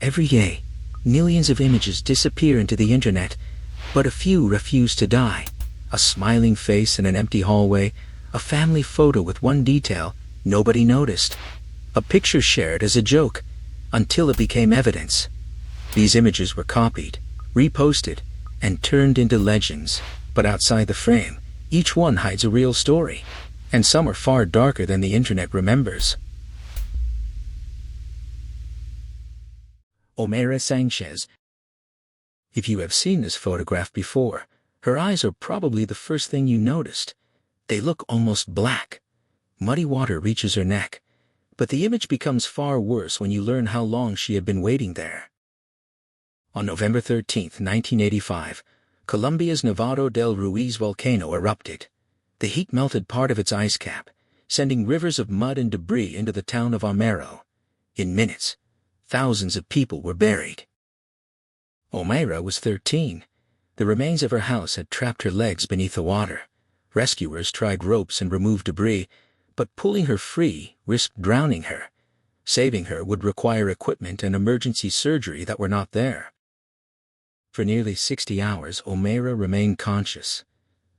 Every day, millions of images disappear into the internet, but a few refuse to die. A smiling face in an empty hallway, a family photo with one detail nobody noticed, a picture shared as a joke, until it became evidence. These images were copied, reposted, and turned into legends, but outside the frame, each one hides a real story, and some are far darker than the internet remembers. Omayra Sánchez. If you have seen this photograph before, her eyes are probably the first thing you noticed. They look almost black. Muddy water reaches her neck, but the image becomes far worse when you learn how long she had been waiting there. On November 13, 1985, Colombia's Nevado del Ruiz volcano erupted. The heat melted part of its ice cap, sending rivers of mud and debris into the town of Omayra. In minutes, thousands of people were buried. Omayra was 13. The remains of her house had trapped her legs beneath the water. Rescuers tried ropes and removed debris, but pulling her free risked drowning her. Saving her would require equipment and emergency surgery that were not there. For nearly 60 hours, Omayra remained conscious.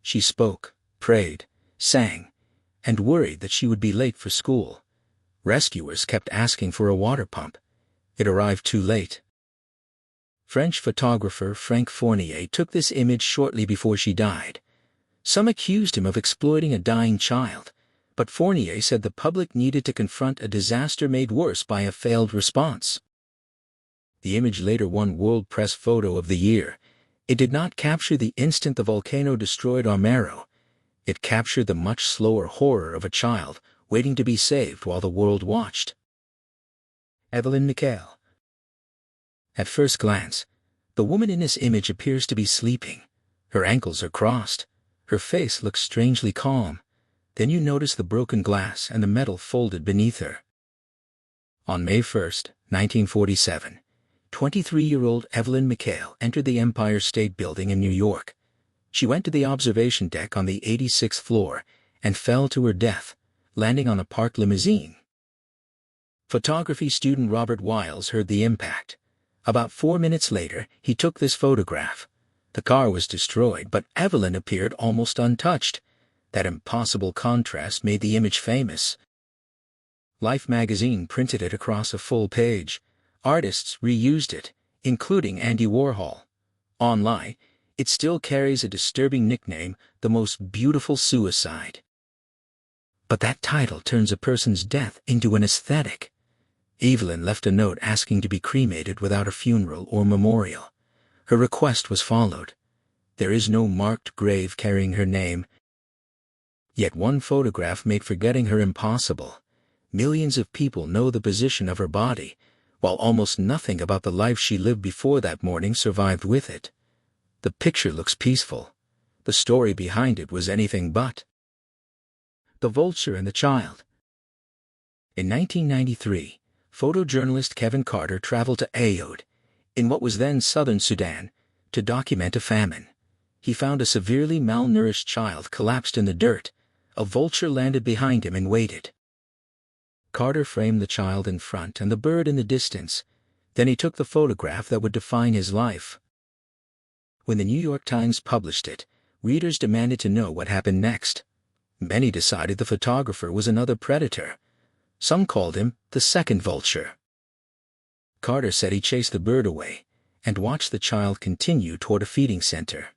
She spoke, prayed, sang, and worried that she would be late for school. Rescuers kept asking for a water pump. It arrived too late. French photographer Frank Fournier took this image shortly before she died. Some accused him of exploiting a dying child, but Fournier said the public needed to confront a disaster made worse by a failed response. The image later won World Press Photo of the Year. It did not capture the instant the volcano destroyed Omayra. It captured the much slower horror of a child waiting to be saved while the world watched. Evelyn McHale. At first glance, the woman in this image appears to be sleeping. Her ankles are crossed. Her face looks strangely calm. Then you notice the broken glass and the metal folded beneath her. On May 1, 1947, 23-year-old Evelyn McHale entered the Empire State Building in New York. She went to the observation deck on the 86th floor and fell to her death, landing on a parked limousine. Photography student Robert Wiles heard the impact. About 4 minutes later, he took this photograph. The car was destroyed, but Evelyn appeared almost untouched. That impossible contrast made the image famous. Life magazine printed it across a full page. Artists reused it, including Andy Warhol. Online, it still carries a disturbing nickname, the most beautiful suicide. But that title turns a person's death into an aesthetic. Evelyn left a note asking to be cremated without a funeral or memorial. Her request was followed. There is no marked grave carrying her name. Yet one photograph made forgetting her impossible. Millions of people know the position of her body, while almost nothing about the life she lived before that morning survived with it. The picture looks peaceful. The story behind it was anything but. The Vulture and the Child. In 1993, photojournalist Kevin Carter traveled to Etched, in what was then southern Sudan, to document a famine. He found a severely malnourished child collapsed in the dirt. A vulture landed behind him and waited. Carter framed the child in front and the bird in the distance. Then he took the photograph that would define his life. When the New York Times published it, readers demanded to know what happened next. Many decided the photographer was another predator. Some called him the second vulture. Carter said he chased the bird away and watched the child continue toward a feeding center.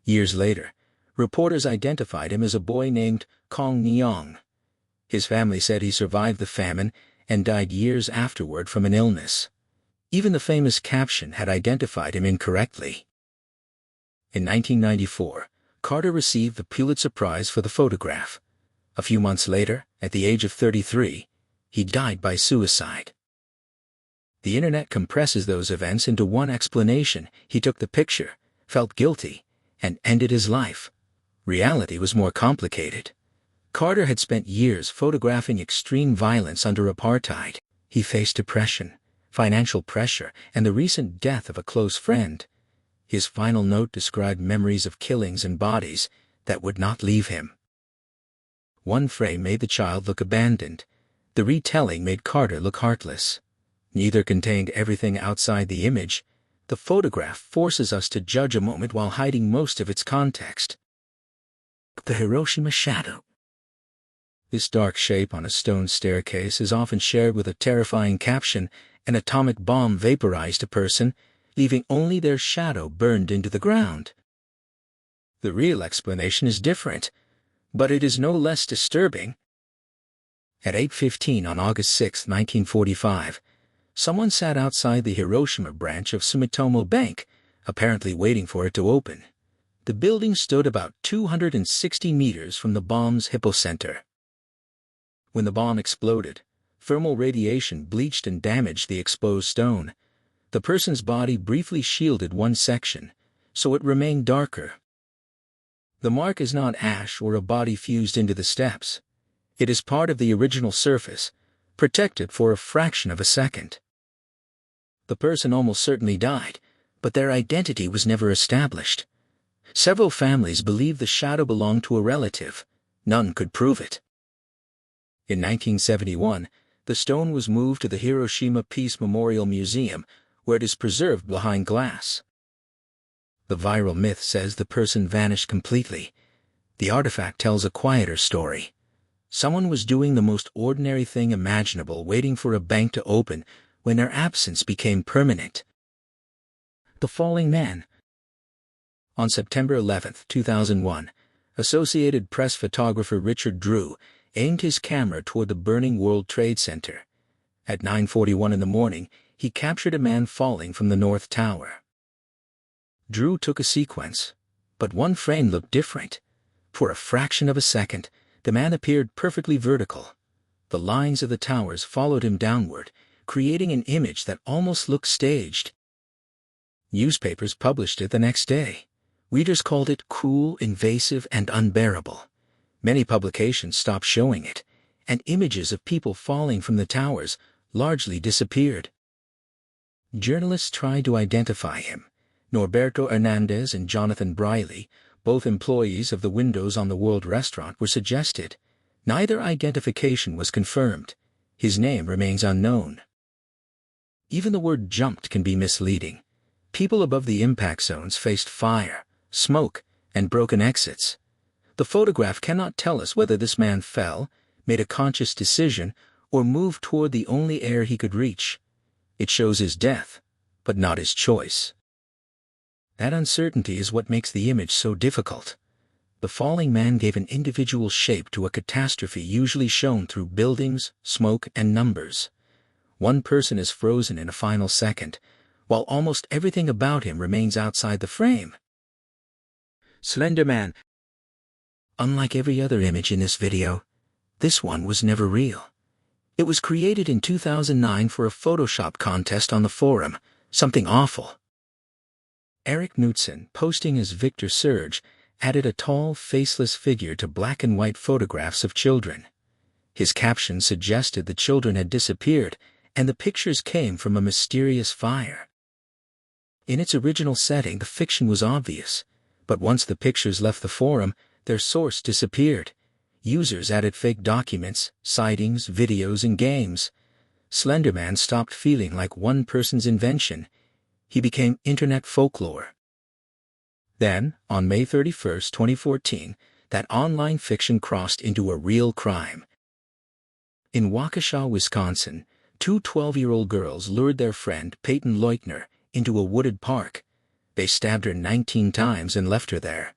Years later, reporters identified him as a boy named Kong Nyong. His family said he survived the famine and died years afterward from an illness. Even the famous caption had identified him incorrectly. In 1994, Carter received the Pulitzer Prize for the photograph. A few months later, at the age of 33, he died by suicide. The internet compresses those events into one explanation. He took the picture, felt guilty, and ended his life. Reality was more complicated. Carter had spent years photographing extreme violence under apartheid. He faced depression, financial pressure, and the recent death of a close friend. His final note described memories of killings and bodies that would not leave him. One frame made the child look abandoned. The retelling made Carter look heartless. Neither contained everything outside the image. The photograph forces us to judge a moment while hiding most of its context. The Hiroshima shadow. This dark shape on a stone staircase is often shared with a terrifying caption: "An atomic bomb vaporized a person, leaving only their shadow burned into the ground." The real explanation is different, but it is no less disturbing. At 8:15 on August 6, 1945, someone sat outside the Hiroshima branch of Sumitomo Bank, apparently waiting for it to open. The building stood about 260 meters from the bomb's hypocenter. When the bomb exploded, thermal radiation bleached and damaged the exposed stone. The person's body briefly shielded one section, so it remained darker. The mark is not ash or a body fused into the steps. It is part of the original surface, protected for a fraction of a second. The person almost certainly died, but their identity was never established. Several families believe the shadow belonged to a relative. None could prove it. In 1971, the stone was moved to the Hiroshima Peace Memorial Museum, where it is preserved behind glass. The viral myth says the person vanished completely. The artifact tells a quieter story. Someone was doing the most ordinary thing imaginable, waiting for a bank to open, when their absence became permanent. The Falling Man. On September 11, 2001, Associated Press photographer Richard Drew aimed his camera toward the burning World Trade Center. At 9:41 in the morning, he captured a man falling from the North Tower. Drew took a sequence, but one frame looked different. For a fraction of a second, the man appeared perfectly vertical. The lines of the towers followed him downward, creating an image that almost looked staged. Newspapers published it the next day. Readers called it cruel, invasive, and unbearable. Many publications stopped showing it, and images of people falling from the towers largely disappeared. Journalists tried to identify him. Norberto Hernandez and Jonathan Briley, both employees of the Windows on the World restaurant, were suggested. Neither identification was confirmed. His name remains unknown. Even the word jumped can be misleading. People above the impact zones faced fire, smoke, and broken exits. The photograph cannot tell us whether this man fell, made a conscious decision, or moved toward the only air he could reach. It shows his death, but not his choice. That uncertainty is what makes the image so difficult. The falling man gave an individual shape to a catastrophe usually shown through buildings, smoke, and numbers. One person is frozen in a final second, while almost everything about him remains outside the frame. Slender Man. Unlike every other image in this video, this one was never real. It was created in 2009 for a Photoshop contest on the forum, something awful. Eric Knudsen, posting as Victor Surge, added a tall, faceless figure to black and white photographs of children. His caption suggested the children had disappeared, and the pictures came from a mysterious fire. In its original setting, the fiction was obvious, but once the pictures left the forum, their source disappeared. Users added fake documents, sightings, videos, and games. Slender Man stopped feeling like one person's invention. He became internet folklore. Then, on May 31, 2014, that online fiction crossed into a real crime. In Waukesha, Wisconsin, two 12-year-old girls lured their friend, Peyton Leutner, into a wooded park. They stabbed her 19 times and left her there.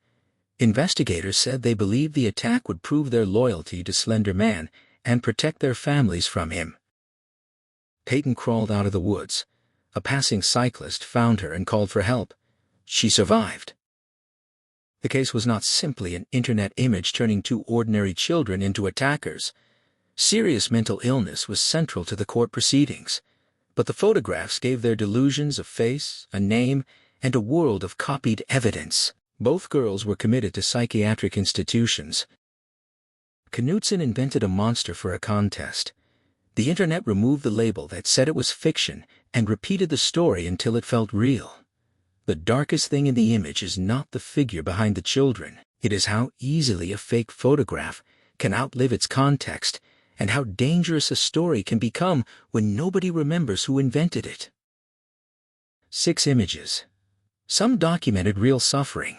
Investigators said they believed the attack would prove their loyalty to Slender Man and protect their families from him. Peyton crawled out of the woods. A passing cyclist found her and called for help. She survived. The case was not simply an internet image turning two ordinary children into attackers. Serious mental illness was central to the court proceedings, but the photographs gave their delusions a face, a name, and a world of copied evidence. Both girls were committed to psychiatric institutions. Knudsen invented a monster for a contest. The internet removed the label that said it was fiction and repeated the story until it felt real. The darkest thing in the image is not the figure behind the children. It is how easily a fake photograph can outlive its context and how dangerous a story can become when nobody remembers who invented it. 6 images. Some documented real suffering.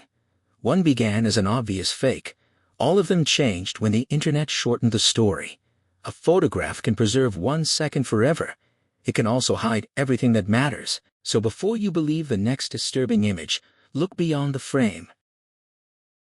One began as an obvious fake. All of them changed when the internet shortened the story. A photograph can preserve 1 second forever. It can also hide everything that matters. So before you believe the next disturbing image, look beyond the frame.